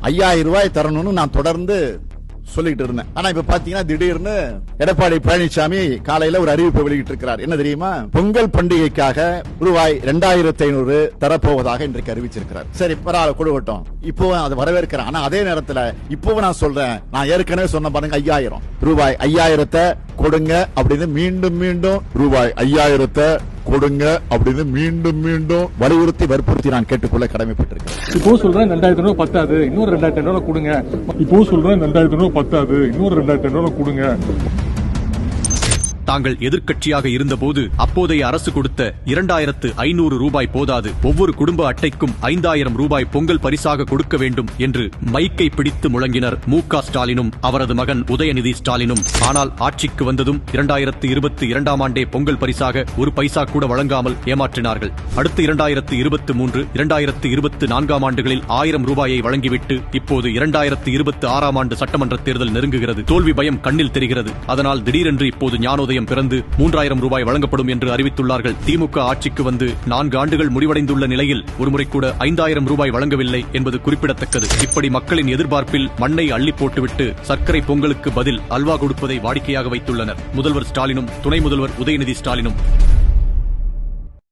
5000 ரூபாய் தரணும்னு நான் தொடர்ந்து சொல்லிட்டு இருந்தேன். ஆனா இப்ப பாத்தீங்கன்னா திடீர்னு எடப்பாடி பழனிசாமி காலையில ஒரு அறிவிப்பை வெளியிட்டு இருக்கிறார். என்ன தெரியுமா? பொங்கல் பண்டிகைக்காக ரூபாய் 2500 தரப்போவதாக இன்றைக்கு அறிவிச்சிருக்கிறார். சரி, பரவாயில்ல, கொடுக்கட்டும். இப்போ அதை வரவேற்கிறேன். ஆனா அதே நேரத்தில் இப்பவும் நான் சொல்றேன், நான் ஏற்கனவே சொன்ன பாருங்க, 5000 ரூபாய் 5000 கொடுங்க அப்படின்னு மீண்டும் மீண்டும் ரூபாய் 5000 கொடுங்க அப்படின்னு மீண்டும் மீண்டும் வலியுறுத்தி வற்புறுத்தி நான் கேட்டுக்கொள்ள கடமைப்பட்டிருக்கேன். இப்போ சொல்றேன் 2500 பத்தாது, இன்னொரு 2500 கொடுங்க. இப்போ சொல்றேன் 2500 பத்தாது, இன்னொரு 2500 கொடுங்க. தாங்கள் எதிர்க்கட்சியாக இருந்தபோது அப்போதைய அரசு கொடுத்த 2500 ரூபாய் போதாது, ஒவ்வொரு குடும்ப அட்டைக்கும் 5000 ரூபாய் பொங்கல் பரிசாக கொடுக்க வேண்டும் என்று மைக்கை பிடித்து முழங்கினர் மு.க. ஸ்டாலினும் அவரது மகன் உதயநிதி ஸ்டாலினும். ஆனால் ஆட்சிக்கு வந்ததும் 2022ஆம் ஆண்டே பொங்கல் பரிசாக ஒரு பைசா கூட வழங்காமல் ஏமாற்றினார்கள். அடுத்து 2023, 2024ஆம் ஆண்டுகளில் 1000 ரூபாயை வழங்கிவிட்டு இப்போது 2026ஆம் ஆண்டு சட்டமன்ற தேர்தல் நெருங்குகிறது. தோல்வி பயம் கண்ணில் தெரிகிறது. அதனால் திடீரென்று இப்போது ஞானோதயம் பிறந்து 3000 ரூபாய் வழங்கப்படும் என்று அறிவித்துள்ளார்கள். திமுக ஆட்சிக்கு வந்து 4 ஆண்டுகள் முடிவடைந்துள்ள நிலையில் ஒருமுறை கூட 5000 ரூபாய் வழங்கவில்லை என்பது குறிப்பிடத்தக்கது. இப்படி மக்களின் எதிர்பார்ப்பில் மண்ணை அள்ளி போட்டுவிட்டு சர்க்கரை பொங்கலுக்கு பதில் அல்வா கொடுப்பதை வாடிக்கையாக வைத்துள்ளனர் முதல்வர் ஸ்டாலினும் துணை முதல்வர் உதயநிதி ஸ்டாலினும்.